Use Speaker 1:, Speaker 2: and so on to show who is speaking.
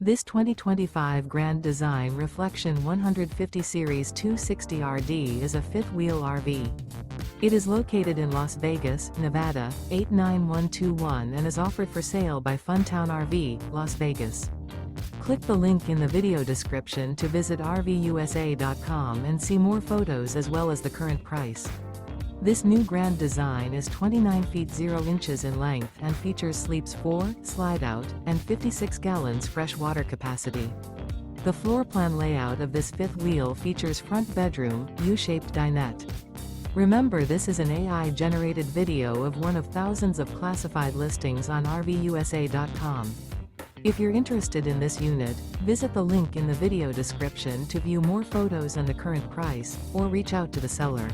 Speaker 1: This 2025 Grand Design Reflection 150 Series 260RD is a fifth-wheel RV. It is located in Las Vegas, Nevada, 89121 and is offered for sale by Funtown RV, Las Vegas. Click the link in the video description to visit RVUSA.com and see more photos as well as the current price. This new Grand Design is 29 feet 0 inches in length and features sleeps 4, Slideout, and 56 gallons fresh water capacity. The floor plan layout of this fifth wheel features front bedroom, U-shaped dinette. Remember, this is an AI-generated video of one of thousands of classified listings on RVUSA.com. If you're interested in this unit, visit the link in the video description to view more photos and the current price, or reach out to the seller.